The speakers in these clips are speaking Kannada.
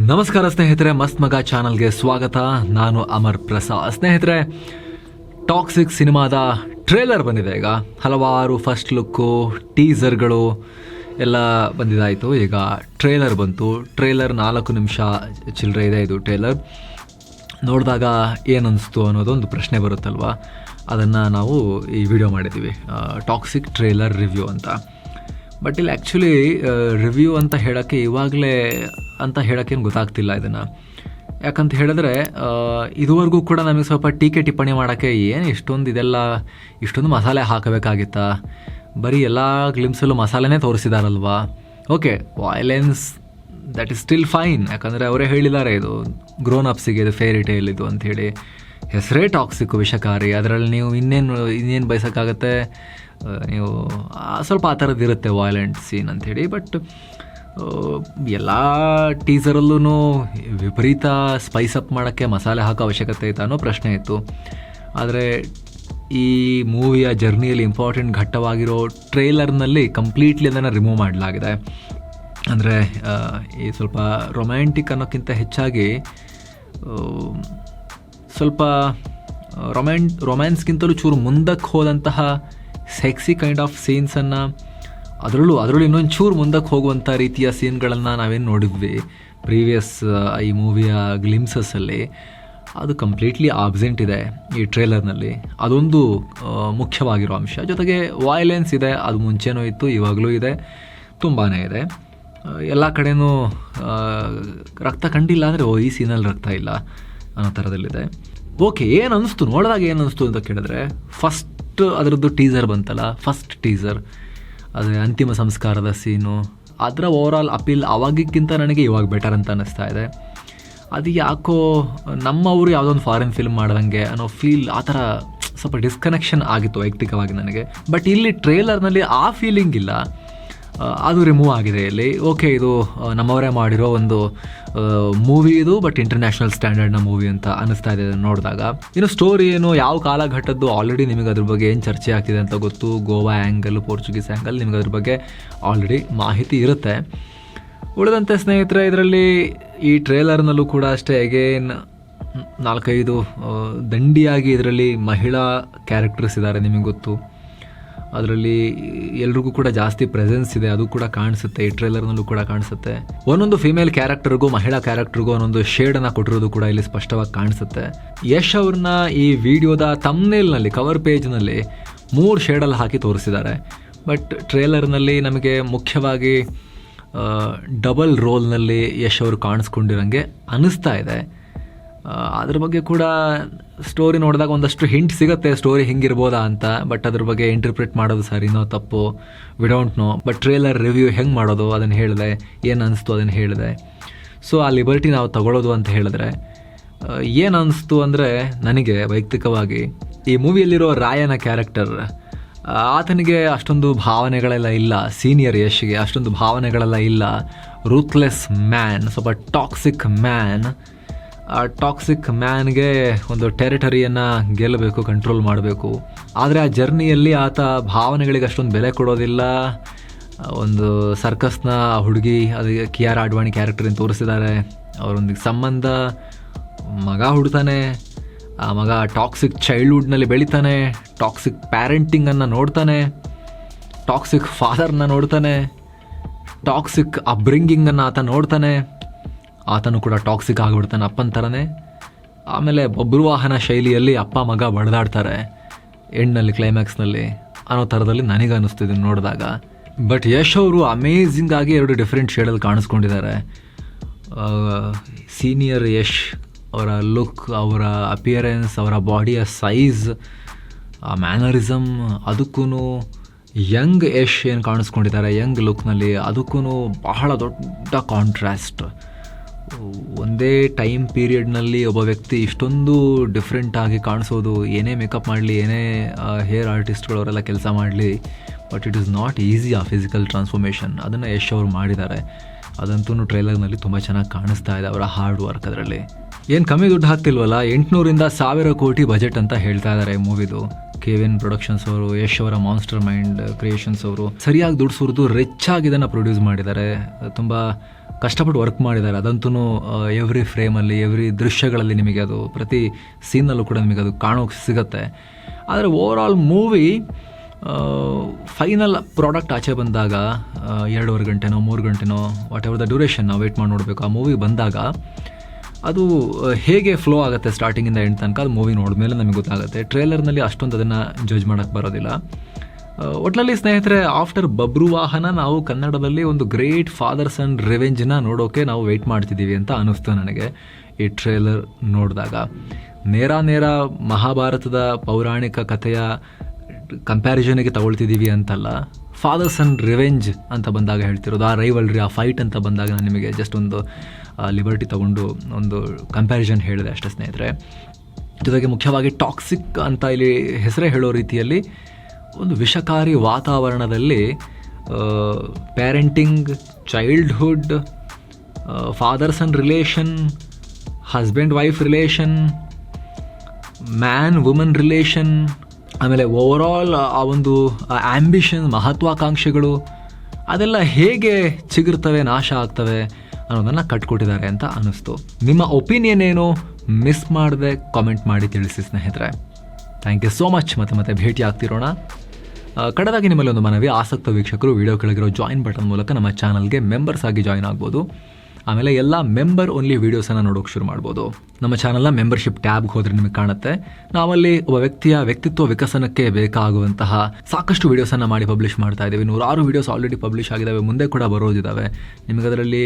ನಮಸ್ಕಾರ ಸ್ನೇಹಿತರೆ, ಮಸ್ತ್ ಮಗ ಚಾನಲ್ಗೆ ಸ್ವಾಗತ. ನಾನು ಅಮರ್ ಪ್ರಸಾದ್. ಸ್ನೇಹಿತರೆ, ಟಾಕ್ಸಿಕ್ ಸಿನಿಮಾದ ಟ್ರೇಲರ್ ಬಂದಿದೆ. ಈಗ ಹಲವಾರು ಫಸ್ಟ್ ಲುಕ್ಕು, ಟೀಸರ್ಗಳು ಎಲ್ಲ ಬಂದಿದ್ದಾಯಿತು. ಈಗ ಟ್ರೇಲರ್ ಬಂತು. ಟ್ರೇಲರ್ 4 ನಿಮಿಷ ಚಿಲ್ಲರೆ ಇದೆ. ಇದು ಟ್ರೇಲರ್ ನೋಡಿದಾಗ ಏನನ್ನಿಸ್ತು ಅನ್ನೋದೊಂದು ಪ್ರಶ್ನೆ ಬರುತ್ತಲ್ವ, ಅದನ್ನು ನಾವು ಈ ವಿಡಿಯೋ ಮಾಡಿದ್ದೀವಿ, ಟಾಕ್ಸಿಕ್ ಟ್ರೇಲರ್ ರಿವ್ಯೂ ಅಂತ. ಬಟ್ ಇಲ್ಲಿ ಆ್ಯಕ್ಚುಲಿ ರಿವ್ಯೂ ಅಂತ ಹೇಳೋಕ್ಕೆ ಇವಾಗಲೇ ಅಂತ ಹೇಳೋಕ್ಕೇನು ಗೊತ್ತಾಗ್ತಿಲ್ಲ ಇದನ್ನು. ಯಾಕಂತ ಹೇಳಿದ್ರೆ ಇದುವರೆಗೂ ಕೂಡ ನಮಗೆ ಸ್ವಲ್ಪ ಟೀಕೆ ಟಿಪ್ಪಣಿ ಮಾಡೋಕ್ಕೆ ಏನು ಇಷ್ಟೊಂದು ಮಸಾಲೆ ಹಾಕಬೇಕಾಗಿತ್ತಾ? ಬರೀ ಎಲ್ಲ ಗ್ಲಿಮ್ಸಲ್ಲೂ ಮಸಾಲೆನೇ ತೋರಿಸಿದಾರಲ್ವಾ. Okay, violence that is still fine. ಯಾಕಂದರೆ ಅವರೇ ಹೇಳಿದ್ದಾರೆ ಇದು ಗ್ರೋನ್ ಅಪ್ಸಿಗೆ ಇದು ಫೇರಿ ಟೇಲ್ ಇದು ಅಂಥೇಳಿ. ಹೆಸರೇ ಟಾಕ್ಸಿಕ್, ವಿಷಕಾರಿ. ಅದರಲ್ಲಿ ನೀವು ಇನ್ನೇನು ಬಯಸೋಕ್ಕಾಗತ್ತೆ? ನೀವು ಸ್ವಲ್ಪ ಆ ಥರದ್ದು ಇರುತ್ತೆ ವೈಲೆಂಟ್ ಸೀನ್ ಅಂಥೇಳಿ. ಬಟ್ ಎಲ್ಲ ಟೀಸರಲ್ಲೂ ವಿಪರೀತ ಸ್ಪೈಸ್ ಅಪ್ ಮಾಡೋಕ್ಕೆ ಮಸಾಲೆ ಹಾಕೋ ಅವಶ್ಯಕತೆ ಇತ್ತು ಅನ್ನೋ ಪ್ರಶ್ನೆ ಇತ್ತು. ಆದರೆ ಈ ಮೂವಿಯ ಜರ್ನಿಯಲ್ಲಿ ಇಂಪಾರ್ಟೆಂಟ್ ಘಟ್ಟವಾಗಿರೋ ಟ್ರೇಲರ್ನಲ್ಲಿ ಕಂಪ್ಲೀಟ್ಲಿ ಅದನ್ನು ರಿಮೂವ್ ಮಾಡಲಾಗಿದೆ. ಅಂದರೆ ಈ ಸ್ವಲ್ಪ ರೊಮ್ಯಾಂಟಿಕ್ ಅನ್ನೋಕ್ಕಿಂತ ಹೆಚ್ಚಾಗಿ ಸ್ವಲ್ಪ ರೊಮ್ಯಾನ್ಸ್ಗಿಂತಲೂ ಚೂರು ಮುಂದಕ್ಕೆ ಹೋದಂತಹ ಸೆಕ್ಸಿ ಕೈಂಡ್ ಆಫ್ ಸೀನ್ಸನ್ನು, ಅದರಲ್ಲೂ ಇನ್ನೊಂದು ಚೂರು ಮುಂದಕ್ಕೆ ಹೋಗುವಂಥ ರೀತಿಯ ಸೀನ್ಗಳನ್ನು ನಾವೇನು ನೋಡಿದ್ವಿ ಪ್ರೀವಿಯಸ್ ಈ ಮೂವಿಯ ಗ್ಲಿಮ್ಸಸ್ಸಲ್ಲಿ, ಅದು ಕಂಪ್ಲೀಟ್ಲಿ ಆಬ್ಸೆಂಟ್ ಇದೆ ಈ ಟ್ರೇಲರ್ನಲ್ಲಿ. ಅದೊಂದು ಮುಖ್ಯವಾಗಿರೋ ಅಂಶ. ಜೊತೆಗೆ ವೈಲೆನ್ಸ್ ಇದೆ, ಅದು ಮುಂಚೆನೂ ಇತ್ತು, ಇವಾಗಲೂ ಇದೆ, ತುಂಬಾ ಇದೆ. ಎಲ್ಲ ಕಡೆಯೂ ರಕ್ತ ಕಂಡಿಲ್ಲ ಅಂದರೆ ಈ ಸೀನಲ್ಲಿ ರಕ್ತ ಇಲ್ಲ ಅನ್ನೋ ಥರದಲ್ಲಿದೆ. ಓಕೆ, ಏನು ಅನ್ನಿಸ್ತು ನೋಡಿದಾಗ, ಏನು ಅನ್ನಿಸ್ತು ಅಂತ ಕೇಳಿದ್ರೆ, ಫಸ್ಟ್ ಅದರದ್ದು ಟೀಸರ್ ಬಂತಲ್ಲ, ಫಸ್ಟ್ ಟೀಸರ್, ಅದೇ ಅಂತಿಮ ಸಂಸ್ಕಾರದ ಸೀನು, ಅದರ ಓವರಾಲ್ ಅಪೀಲ್ ಅವಾಗಿಕ್ಕಿಂತ ನನಗೆ ಇವಾಗ ಬೆಟರ್ ಅಂತ ಅನ್ನಿಸ್ತಾ ಇದೆ. ಅದು ಯಾಕೋ ನಮ್ಮವರು ಯಾವುದೊಂದು ಫಾರಿನ್ ಫಿಲ್ಮ್ ಮಾಡ್ದಂಗೆ ಅನ್ನೋ ಫೀಲ್, ಆ ಥರ ಸ್ವಲ್ಪ ಡಿಸ್ಕನೆಕ್ಷನ್ ಆಗಿತ್ತು ವೈಯಕ್ತಿಕವಾಗಿ ನನಗೆ. ಬಟ್ ಇಲ್ಲಿ ಟ್ರೇಲರ್ನಲ್ಲಿ ಆ ಫೀಲಿಂಗ್ ಇಲ್ಲ, ಅದು ರಿಮೂವ್ ಆಗಿದೆ ಇಲ್ಲಿ. ಓಕೆ, ಇದು ನಮ್ಮವರೇ ಮಾಡಿರೋ ಒಂದು ಮೂವಿ ಇದು, ಬಟ್ ಇಂಟರ್ನ್ಯಾಷನಲ್ ಸ್ಟ್ಯಾಂಡರ್ಡ್ನ ಮೂವಿ ಅಂತ ಅನ್ನಿಸ್ತಾ ಇದೆ ನೋಡಿದಾಗ. ಇನ್ನು ಸ್ಟೋರಿ ಏನು, ಯಾವ ಕಾಲಘಟ್ಟದ್ದು ಆಲ್ರೆಡಿ ನಿಮಗೆ ಅದ್ರ ಬಗ್ಗೆ ಏನು ಚರ್ಚೆ ಆಗ್ತಿದೆ ಅಂತ ಗೊತ್ತು. ಗೋವಾ ಆ್ಯಂಗಲ್, ಪೋರ್ಚುಗೀಸ್ ಆ್ಯಂಗಲ್, ನಿಮಗೆ ಅದ್ರ ಬಗ್ಗೆ ಆಲ್ರೆಡಿ ಮಾಹಿತಿ ಇರುತ್ತೆ. ಉಳಿದಂತೆ ಸ್ನೇಹಿತರೆ, ಇದರಲ್ಲಿ ಈ ಟ್ರೇಲರ್ನಲ್ಲೂ ಕೂಡ ಅಷ್ಟೇ ಅಗೇನ್ 4-5 ದಂಡಿಯಾಗಿ ಇದರಲ್ಲಿ ಮಹಿಳಾ ಕ್ಯಾರೆಕ್ಟರ್ಸ್ ಇದ್ದಾರೆ, ನಿಮಗೆ ಗೊತ್ತು. ಅದರಲ್ಲಿ ಎಲ್ರಿಗೂ ಕೂಡ ಜಾಸ್ತಿ ಪ್ರೆಸೆನ್ಸ್ ಇದೆ, ಅದು ಕೂಡ ಕಾಣಿಸುತ್ತೆ. ಈ ಟ್ರೇಲರ್ನಲ್ಲೂ ಕೂಡ ಕಾಣಿಸುತ್ತೆ. ಒಂದೊಂದು ಫಿಮೇಲ್ ಕ್ಯಾರೆಕ್ಟರ್ಗೂ, ಮಹಿಳಾ ಕ್ಯಾರೆಕ್ಟರ್ಗೂ ಒಂದೊಂದು ಶೇಡನ್ನು ಕೊಟ್ಟಿರೋದು ಕೂಡ ಇಲ್ಲಿ ಸ್ಪಷ್ಟವಾಗಿ ಕಾಣಿಸುತ್ತೆ. ಯಶ್ ಅವ್ರನ್ನ ಈ ವಿಡಿಯೋದ ಥಂಬ್ನೇಲ್ನಲ್ಲಿ, ಕವರ್ ಪೇಜ್ನಲ್ಲಿ 3 ಶೇಡಲ್ಲಿ ಹಾಕಿ ತೋರಿಸಿದ್ದಾರೆ. ಬಟ್ ಟ್ರೇಲರ್ನಲ್ಲಿ ನಮಗೆ ಮುಖ್ಯವಾಗಿ ಡಬಲ್ ರೋಲ್ನಲ್ಲಿ ಯಶ್ ಅವರು ಕಾಣಿಸ್ಕೊಂಡಿರೋಂಗೆ ಅನ್ನಿಸ್ತಾ ಇದೆ. ಅದ್ರ ಬಗ್ಗೆ ಕೂಡ ಸ್ಟೋರಿ ನೋಡಿದಾಗ ಒಂದಷ್ಟು ಹಿಂಟ್ ಸಿಗುತ್ತೆ, ಸ್ಟೋರಿ ಹಿಂಗಿರ್ಬೋದಾ ಅಂತ. ಬಟ್ ಅದ್ರ ಬಗ್ಗೆ ಇಂಟರ್ಪ್ರಿಟ್ ಮಾಡೋದು ಸರಿನೋ ತಪ್ಪು, we don't know. But trailer review ಹೆಂಗೆ ಮಾಡೋದು ಅದನ್ನು ಹೇಳಿದೆ, ಏನು ಅನಿಸ್ತು ಅದನ್ನು ಹೇಳಿದೆ. ಸೊ ಆ ಲಿಬರ್ಟಿ ನಾವು ತಗೊಳ್ಳೋದು ಅಂತ ಹೇಳಿದ್ರೆ, ಏನು ಅನ್ನಿಸ್ತು ಅಂದರೆ ನನಗೆ ವೈಯಕ್ತಿಕವಾಗಿ ಈ ಮೂವಿಯಲ್ಲಿರೋ ರಾಯನ ಕ್ಯಾರೆಕ್ಟರ್, ಆತನಿಗೆ ಅಷ್ಟೊಂದು ಭಾವನೆಗಳೆಲ್ಲ ಇಲ್ಲ. ಸೀನಿಯರ್ ಯಶ್ಗೆ ಅಷ್ಟೊಂದು ಭಾವನೆಗಳೆಲ್ಲ ಇಲ್ಲ. ರೂತ್ಲೆಸ್ ಮ್ಯಾನ್, ಸ್ವಲ್ಪ ಟಾಕ್ಸಿಕ್ ಮ್ಯಾನ್. ಆ ಟಾಕ್ಸಿಕ್ ಮ್ಯಾನ್ಗೆ ಒಂದು ಟೆರಿಟರಿಯನ್ನು ಗೆಲ್ಲಬೇಕು, ಕಂಟ್ರೋಲ್ ಮಾಡಬೇಕು. ಆದರೆ ಆ ಜರ್ನಿಯಲ್ಲಿ ಆತ ಭಾವನೆಗಳಿಗೆ ಅಷ್ಟೊಂದು ಬೆಲೆ ಕೊಡೋದಿಲ್ಲ. ಒಂದು ಸರ್ಕಸ್ನ ಹುಡುಗಿ, ಅದಕ್ಕೆ ಕಿಯಾರಾ ಅಡ್ವಾಣಿ ಕ್ಯಾರೆಕ್ಟರಿನ ತೋರಿಸಿದ್ದಾರೆ. ಅವರೊಂದಿಗೆ ಸಂಬಂಧ, ಮಗ ಹುಡ್ತಾನೆ, ಆ ಮಗ ಟಾಕ್ಸಿಕ್ ಚೈಲ್ಡ್ಹುಡ್ನಲ್ಲಿ ಬೆಳಿತಾನೆ, ಟಾಕ್ಸಿಕ್ ಪ್ಯಾರೆಂಟಿಂಗನ್ನು ನೋಡ್ತಾನೆ, ಟಾಕ್ಸಿಕ್ ಫಾದರ್ನ ನೋಡ್ತಾನೆ, ಟಾಕ್ಸಿಕ್ ಅಪ್ಬ್ರಿಂಗಿಂಗನ್ನು ಆತ ನೋಡ್ತಾನೆ. ಆತನು ಕೂಡ ಟಾಕ್ಸಿಕ್ ಆಗಿಬಿಡ್ತಾನೆ ಅಪ್ಪನ ಥರನೇ. ಆಮೇಲೆ ಬಬ್ರುವಾಹನ ಶೈಲಿಯಲ್ಲಿ ಅಪ್ಪ ಮಗ ಬಡ್ದಾಡ್ತಾರೆ ಎಂಡ್ನಲ್ಲಿ, ಕ್ಲೈಮ್ಯಾಕ್ಸ್ನಲ್ಲಿ ಅನ್ನೋ ಥರದಲ್ಲಿ ನನಗೆ ಅನ್ನಿಸ್ತಿದೆ ನೋಡಿದಾಗ. ಬಟ್ ಯಶ್ ಅವರು ಅಮೇಝಿಂಗ್ ಆಗಿ 2 ಡಿಫ್ರೆಂಟ್ ಶೇಡಲ್ಲಿ ಕಾಣಿಸ್ಕೊಂಡಿದ್ದಾರೆ. ಸೀನಿಯರ್ ಯಶ್ ಅವರ ಲುಕ್, ಅವರ ಅಪಿಯರೆನ್ಸ್, ಅವರ ಬಾಡಿಯ ಸೈಜ್, ಆ ಮ್ಯಾನರಿಸಮ್, ಅದಕ್ಕೂ ಯಂಗ್ ಯಶ್ ಏನು ಕಾಣಿಸ್ಕೊಂಡಿದ್ದಾರೆ ಯಂಗ್ ಲುಕ್ನಲ್ಲಿ, ಅದಕ್ಕೂ ಬಹಳ ದೊಡ್ಡ ಕಾಂಟ್ರಾಸ್ಟ್. ಒಂದೇ ಟೈಮ್ ಪೀರಿಯಡ್ನಲ್ಲಿ ಒಬ್ಬ ವ್ಯಕ್ತಿ ಇಷ್ಟೊಂದು ಡಿಫ್ರೆಂಟಾಗಿ ಕಾಣಿಸೋದು, ಏನೇ ಮೇಕಪ್ ಮಾಡಲಿ, ಏನೇ ಹೇರ್ ಆರ್ಟಿಸ್ಟ್ಗಳವರೆಲ್ಲ ಕೆಲಸ ಮಾಡಲಿ, but it is not easy ಆ ಫಿಸಿಕಲ್ ಟ್ರಾನ್ಸ್ಫಾರ್ಮೇಷನ್. ಅದನ್ನು ಯಶ್ ಅವರು ಮಾಡಿದ್ದಾರೆ. ಅದಂತೂ ಟ್ರೈಲರ್ನಲ್ಲಿ ತುಂಬ ಚೆನ್ನಾಗಿ ಕಾಣಿಸ್ತಾ ಇದೆ, ಅವರ ಹಾರ್ಡ್ ವರ್ಕ್. ಅದರಲ್ಲಿ ಏನು ಕಮ್ಮಿ ದುಡ್ಡು ಹಾಕ್ತಿಲ್ವಲ್ಲ, 800-1000 ಕೋಟಿ ಬಜೆಟ್ ಅಂತ ಹೇಳ್ತಾ ಇದ್ದಾರೆ ಈ ಮೂವಿದು. KVN ಪ್ರೊಡಕ್ಷನ್ಸ್ ಅವರು, ಯಶ್ ಅವರ ಮಾನ್ಸ್ಟರ್ ಮೈಂಡ್ ಕ್ರಿಯೇಷನ್ಸ್ ಅವರು ಸರಿಯಾಗಿ ದುಡ್ಡು ಸುರಿದು ರಿಚ್ ಆಗಿ ಇದನ್ನು ಪ್ರೊಡ್ಯೂಸ್ ಮಾಡಿದ್ದಾರೆ. ತುಂಬ ಕಷ್ಟಪಟ್ಟು ವರ್ಕ್ ಮಾಡಿದ್ದಾರೆ. ಅದಂತೂ ಎವ್ರಿ ಫ್ರೇಮಲ್ಲಿ, ಎವ್ರಿ ದೃಶ್ಯಗಳಲ್ಲಿ ನಿಮಗೆ ಅದು ಪ್ರತಿ ಸೀನಲ್ಲೂ ಕೂಡ ನಿಮಗೆ ಅದು ಕಾಣೋಕೆ ಸಿಗುತ್ತೆ. ಆದರೆ over all movie final product ಆಚೆ ಬಂದಾಗ 2.5 ಗಂಟೆನೋ 3 ಗಂಟೆನೋ ವಾಟ್ ಎವರ್ ದ ಡ್ಯೂರೇಷನ್ ನಾವು ವೇಟ್ ಮಾಡಿ ನೋಡಬೇಕು. ಆ ಮೂವಿ ಬಂದಾಗ ಅದು ಹೇಗೆ ಫ್ಲೋ ಆಗುತ್ತೆ ಸ್ಟಾರ್ಟಿಂಗಿಂದ ಎಂಡ್ ತನಕ, ಅದು ಮೂವಿ ನೋಡಿದ್ಮೇಲೆ ನಮಗೆ ಗೊತ್ತಾಗುತ್ತೆ. ಟ್ರೇಲರ್ನಲ್ಲಿ ಅಷ್ಟೊಂದು ಅದನ್ನು ಜಡ್ಜ್ ಮಾಡೋಕ್ಕೆ ಬರೋದಿಲ್ಲ. ಒಟ್ನಲ್ಲಿ ಸ್ನೇಹಿತರೆ, ಆಫ್ಟರ್ ಬಬ್ರುವಾಹನ ನಾವು ಕನ್ನಡದಲ್ಲಿ ಒಂದು ಗ್ರೇಟ್ ಫಾದರ್ಸ್ ಆ್ಯಂಡ್ ರಿವೆಂಜ್ನ ನೋಡೋಕೆ ನಾವು ವೆಯ್ಟ್ ಮಾಡ್ತಿದ್ದೀವಿ ಅಂತ ಅನ್ನಿಸ್ತು ನನಗೆ ಈ ಟ್ರೇಲರ್ ನೋಡಿದಾಗ. ನೇರ ಮಹಾಭಾರತದ ಪೌರಾಣಿಕ ಕಥೆಯ ಕಂಪ್ಯಾರಿಸನ್ಗೆ ತಗೊಳ್ತಿದ್ದೀವಿ ಅಂತಲ್ಲ, ಫಾದರ್ಸ್ ಆ್ಯಂಡ್ ರಿವೆಂಜ್ ಅಂತ ಬಂದಾಗ ಹೇಳ್ತಿರೋದು, ಆ ರೈವಲ್ರಿ, ಆ ಫೈಟ್ ಅಂತ ಬಂದಾಗ ನಾನು ನಿಮಗೆ ಜಸ್ಟ್ ಒಂದು ಲಿಬರ್ಟಿ ತಗೊಂಡು ಒಂದು ಕಂಪ್ಯಾರಿಸನ್ ಹೇಳಿದೆ ಅಷ್ಟೇ ಸ್ನೇಹಿತರೆ. ಜೊತೆಗೆ ಮುಖ್ಯವಾಗಿ ಟಾಕ್ಸಿಕ್ ಅಂತ ಇಲ್ಲಿ ಹೆಸರೇ ಹೇಳೋ ರೀತಿಯಲ್ಲಿ ಒಂದು ವಿಷಕಾರಿ ವಾತಾವರಣದಲ್ಲಿ parenting, childhood, fathers and relation, husband wife relation, man woman relation, ಆಮೇಲೆ ಓವರಾಲ್ ಆ ಒಂದು ಆ್ಯಂಬಿಷನ್, ಮಹತ್ವಾಕಾಂಕ್ಷೆಗಳು ಅದೆಲ್ಲ ಹೇಗೆ ಚಿಗುರ್ತವೆ, ನಾಶ ಆಗ್ತವೆ ಅನ್ನೋದನ್ನು ಕಟ್ಕೊಟ್ಟಿದ್ದಾರೆ ಅಂತ ಅನ್ನಿಸ್ತು. ನಿಮ್ಮ ಒಪಿನಿಯನ್ ಏನು ಮಿಸ್ ಮಾಡದೆ ಕಾಮೆಂಟ್ ಮಾಡಿ ತಿಳಿಸಿ ಸ್ನೇಹಿತರೆ. Thank you so much. ಮತ್ತೆ ಭೇಟಿ ಆಗ್ತಿರೋಣ. ಕಡೆದಾಗಿ ನಿಮ್ಮಲ್ಲಿ ಒಂದು ಮನವಿ, ಆಸಕ್ತ ವೀಕ್ಷಕರು ವಿಡಿಯೋ ಕೆಳಗಿರೋ ಜಾಯಿನ್ ಬಟನ್ ಮೂಲಕ ನಮ್ಮ ಚಾನಲ್ಗೆ ಮೆಂಬರ್ಸ್ ಆಗಿ ಜಾಯಿನ್ ಆಗ್ಬೋದು. ಆಮೇಲೆ ಎಲ್ಲ ಮೆಂಬರ್ ಓನ್ಲಿ ವೀಡಿಯೋಸನ್ನು ನೋಡೋಕೆ ಶುರು ಮಾಡ್ಬೋದು. ನಮ್ಮ ಚಾನಲ್ನ ಮೆಂಬರ್ಶಿಪ್ ಟ್ಯಾಬ್ಗೆ ಹೋದರೆ ನಿಮಗೆ ಕಾಣುತ್ತೆ. ನಾವಲ್ಲಿ ಒಬ್ಬ ವ್ಯಕ್ತಿಯ ವ್ಯಕ್ತಿತ್ವ ವಿಕಸನಕ್ಕೆ ಬೇಕಾಗುವಂತಹ ಸಾಕಷ್ಟು ವೀಡಿಯೋಸನ್ನು ಮಾಡಿ ಪಬ್ಲಿಷ್ ಮಾಡ್ತಾ ಇದ್ದೀವಿ. 106 ವೀಡಿಯೋಸ್ ಆಲ್ರೆಡಿ ಪಬ್ಲಿಷ್ ಆಗಿದ್ದಾವೆ, ಮುಂದೆ ಕೂಡ ಬರೋದಿದ್ದಾವೆ. ನಿಮಗೆ ಅದರಲ್ಲಿ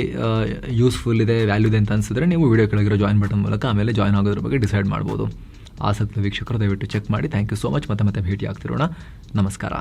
ಯೂಸ್ಫುಲ್ ಇದೆ, ವ್ಯಾಲ್ಯೂ ಇದೆ ಅಂತ ಅನಿಸಿದ್ರೆ ನೀವು ವಿಡಿಯೋ ಕೆಳಗಿರೋ ಜಾಯಿನ್ ಬಟನ್ ಮೂಲಕ ಆಮೇಲೆ ಜಾಯಿನ್ ಆಗೋದ್ರ ಬಗ್ಗೆ ಡಿಸೈಡ್ ಮಾಡ್ಬೋದು. ಆಸಕ್ತ ವೀಕ್ಷಕರು ದಯವಿಟ್ಟು ಚೆಕ್ ಮಾಡಿ. Thank you so much. ಮತ್ತೆ ಭೇಟಿ ಆಗ್ತಿರೋಣ. ನಮಸ್ಕಾರ.